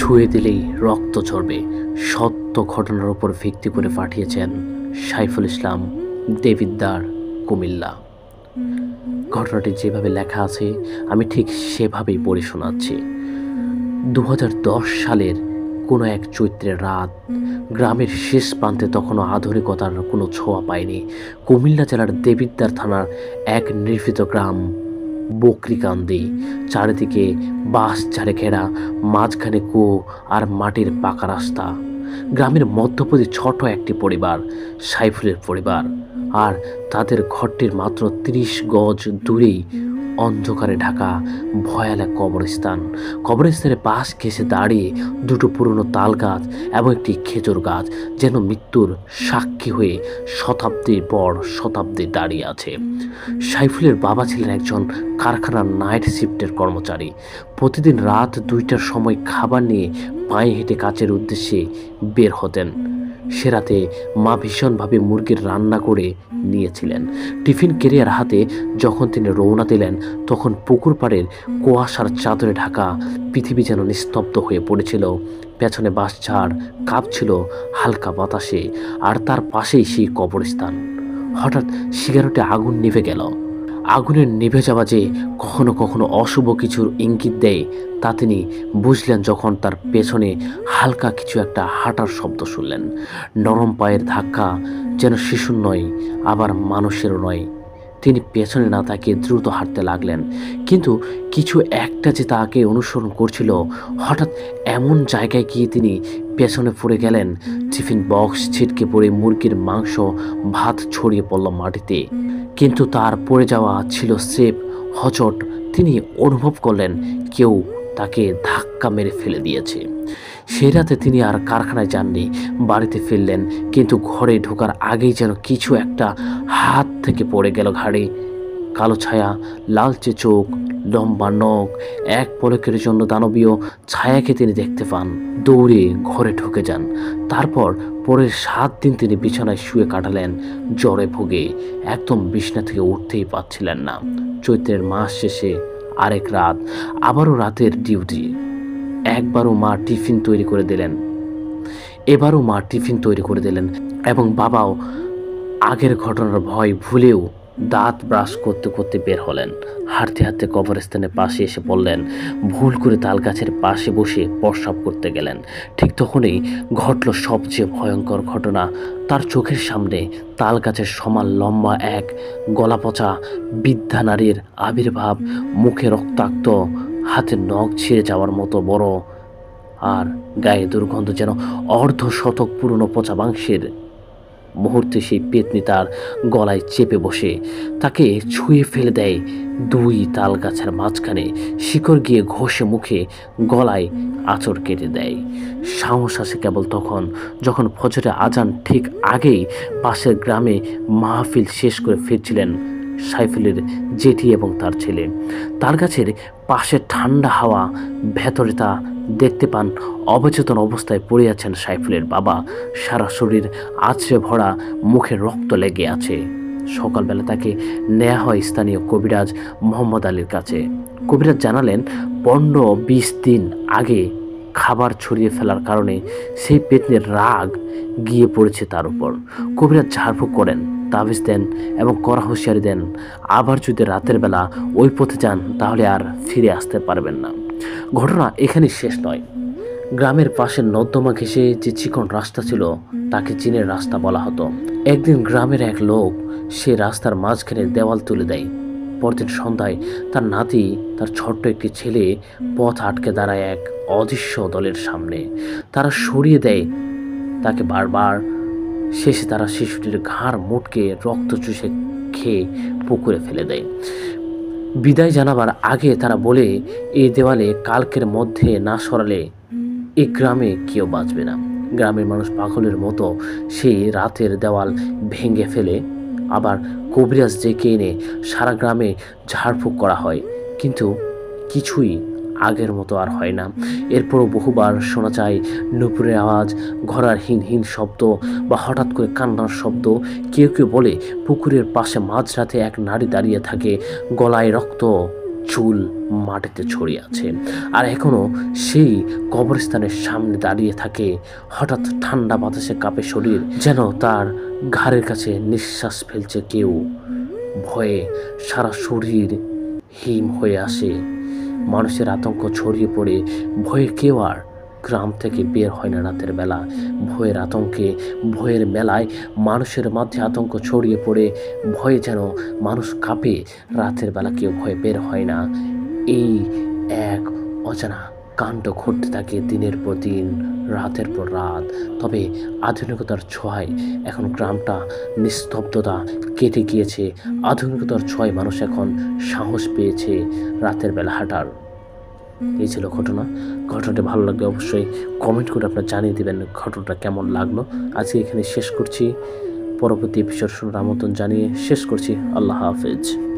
ছুঁয়ে দিলেই রক্ত ঝরবে, সত্য ঘটনার উপর ভিত্তি করে পাঠিয়েছেন সাইফুল ইসলাম দেবিদ্দার, কুমিল্লা। ঘটনাটি যেভাবে লেখা আছে আমি ঠিক সেভাবেই পড়ে শোনাচ্ছি। 2010 সালের কোনো এক চৈত্রের রাত, গ্রামের শেষ প্রান্তে তখনও আধুনিকতার কোনো ছোঁয়া পায়নি কুমিল্লা জেলার দেবিদ্দার থানার এক নির্ভীত গ্রাম বকরিকান্দি। চারিদিকে বাঁশ ঝাড়ে ঘেরা, মাঝখানে কুয়ো আর মাটির পাকা রাস্তা। গ্রামের মধ্যপতি ছোট একটি পরিবার, সাইফুলের পরিবার, আর তাদের ঘরটির মাত্র 30 গজ দূরেই অন্ধকারে ঢাকা ভয়ানক কবরস্থান। কবরস্থানের পাশ ঘেঁষে দাঁড়িয়ে দুটো পুরনো তাল গাছ এবং একটি খেজুর গাছ যেন মৃত্যুর সাক্ষী হয়ে শতাব্দীর পর শতাব্দী দাঁড়িয়ে আছে। সাইফুলের বাবা ছিলেন একজন কারখানার নাইট শিফটের কর্মচারী। প্রতিদিন রাত 2টার সময় খাবার নিয়ে পায়ে হেঁটে কাজের উদ্দেশ্যে বের হতেন। সে রাতে মা ভীষণভাবে মুরগির রান্না করে নিয়েছিলেন। টিফিন ক্যারিয়ার হাতে যখন তিনি রওনা দিলেন, তখন পুকুর পাড়ের কুয়াশার চাদরে ঢাকা পৃথিবী যেন নিস্তব্ধ হয়ে পড়েছিল। পেছনে বাঁশঝাড় কাঁপছিল হালকা বাতাসে, আর তার পাশেই সেই কবরস্থান। হঠাৎ সিগারেটে আগুন নিভে গেল। আগুনের নিভে যাওয়া যে কখনো কখনো অশুভ কিছুর ইঙ্গিত দেয় তা তিনি বুঝলেন যখন তার পেছনে হালকা কিছু একটা হাঁটার শব্দ শুনলেন। নরম পায়ের ধাক্কা, যেন শিশুর নয় আবার মানুষেরও নয়। তিনি পেছনে না তাকিয়ে দ্রুত হাঁটতে লাগলেন, কিন্তু কিছু একটা যে তাকে অনুসরণ করছিল। হঠাৎ এমন জায়গায় গিয়ে তিনি পেছনে পড়ে গেলেন। টিফিন বক্স ছিটকে পড়ে মুরগির মাংস ভাত ছড়িয়ে পড়ল মাটিতে, কিন্তু তার পড়ে যাওয়া ছিল সেফ হচট। তিনি অনুভব করলেন কেউ তাকে ধাক্কা মেরে ফেলে দিয়েছে। সেই রাতে তিনি আর কারখানায় যাননি, বাড়িতে ফিরলেন, কিন্তু ঘরে ঢোকার আগেই যেন কিছু একটা হাত থেকে পড়ে গেল ঘাড়ে। কালো ছায়া, লালচে চোখ, লম্বা নখ, এক পলকের জন্য দানবীয় ছায়াকে তিনি দেখতে পান। দৌড়ে ঘরে ঢুকে যান। তারপর পরের 7 দিন তিনি বিছানায় শুয়ে কাটালেন, জ্বরে ভুগে একদম বিছানা থেকে উঠতেই পারছিলেন না। চৈত্রের মাস শেষে আরেক রাত, আবারও রাতের ডিউটি। এবারও মা টিফিন তৈরি করে দিলেন এবং বাবাও আগের ঘটনার ভয় ভুলেও দাঁত ব্রাশ করতে করতে বের হলেন। হাঁটতে হাঁটতে কবরস্থানের পাশে এসে পড়লেন। ভুল করে তাল গাছের পাশে বসে প্রস্রাব করতে গেলেন। ঠিক তখনই ঘটল সবচেয়ে ভয়ঙ্কর ঘটনা। তার চোখের সামনে তাল গাছের সমান লম্বা এক গলাপচা বৃদ্ধা নারীর আবির্ভাব, মুখে রক্তাক্ত, হাতের নখ ছিঁড়ে যাওয়ার মতো বড়, আর গায়ে দুর্গন্ধ যেন অর্ধশতক পুরনো পচা মাংসের। মুহূর্তে সেই পেতনি তার গলায় চেপে বসে তাকে ছুঁয়ে ফেলে দেয় 2 তাল গাছের মাঝখানে। শিকড় গিয়ে ঘষে মুখে গলায় আঁচড় কেটে দেয়। সাহস আসে কেবল তখন যখন ফজরে আজান ঠিক আগেই পাশের গ্রামে মাহফিল শেষ করে ফিরছিলেন সাইফুলের জেঠি এবং তার ছেলে। তাল গাছের পাশে ঠান্ডা হাওয়া, ভেতরে তা দেখতে পান অবচেতন অবস্থায় পড়ে আছেন সাইফুলের বাবা। সারা শরীর আছড়ে ভরা, মুখে রক্ত লেগে আছে। সকালবেলা তাকে নেওয়া হয় স্থানীয় কবিরাজ মোহাম্মদ আলীর কাছে। কবিরাজ জানালেন 15-20 দিন আগে খাবার ছড়িয়ে ফেলার কারণে সেই পেতনির রাগ গিয়ে পড়েছে তার উপর। কবিরাজ ঝাড়ফুঁক করেন, তাবিজ দেন এবং কড়া হুঁশিয়ারি দেন, আবার যদি রাতের বেলা ওই পথে যান তাহলে আর ফিরে আসতে পারবেন না। ঘটনা এখানে শেষ নয়। গ্রামের পাশের নর্দমা ঘেঁষে যে চিকন রাস্তা ছিল তাকে চীনের রাস্তা বলা হতো। একদিন গ্রামের এক লোক সে রাস্তার মাঝখানে দেওয়াল তুলে দেয়। পরদিন সন্ধ্যায় তার নাতি, তার ছোট্ট একটি ছেলে পথ আটকে দাঁড়ায় এক অদৃশ্য দলের সামনে। তারা সরিয়ে দেয় তাকে বারবার। শেষে তারা শিশুটির ঘাড় মোটকে রক্ত চুষে খেয়ে পুকুরে ফেলে দেয়। বিদায় জানাবার আগে তারা বলে, এই দেওয়ালে কালকের মধ্যে না সরালে এই গ্রামে কেউ বাঁচবে না। গ্রামের মানুষ পাগলের মতো সেই রাতের দেওয়াল ভেঙে ফেলে। আবার কবিরাজ ডেকে এনে সারা গ্রামে ঝাড়ফুঁক করা হয়, কিন্তু কিছুই আগের মতো আর হয় না। এরপরও বহুবার শোনা যায় নুপুরের আওয়াজ, ঘোড়ার হিন শব্দ বা হঠাৎ করে কান্নার শব্দ। কেউ কেউ বলে পুকুরের পাশে মাঝরাতে এক নারী দাঁড়িয়ে থাকে, গলায় রক্ত, চুল মাটিতে ছড়িয়ে আছে। আর এখনও সেই কবরস্থানের সামনে দাঁড়িয়ে থাকে। হঠাৎ ঠান্ডা বাতাসে কাঁপে শরীর, যেন তার ঘাড়ের কাছে নিঃশ্বাস ফেলছে কেউ। ভয়ে সারা শরীর হিম হয়ে আসে। মানুষের আতঙ্ক ছড়িয়ে পড়ে। ভয়ে কেউ আর গ্রাম থেকে বের হয় না রাতের বেলা। ভয়ের আতঙ্কে, ভয়ের মেলায় মানুষের মধ্যে আতঙ্ক ছড়িয়ে পড়ে। ভয়ে যেন মানুষ কাঁপে। রাতের বেলা কেউ ভয়ে বের হয় না। এই এক অজানা কাণ্ড ঘটতে থাকে দিনের পর দিন, রাতের পর রাত। তবে আধুনিকতার ছোঁয়ায় এখন গ্রামটা নিস্তব্ধতা কেটে গিয়েছে। আধুনিকতার ছোঁয়ায় মানুষ এখন সাহস পেয়েছে রাতের বেলা হাঁটার। এই ছিল ঘটনাটি ভালো লাগলে অবশ্যই কমেন্ট করে আপনারা জানিয়ে দেবেন ঘটনাটা কেমন লাগলো। আজকে এখানে শেষ করছি। পরবর্তী এপিসোড শোনার আমন্ত্রণ জানিয়ে শেষ করছি। আল্লাহ হাফেজ।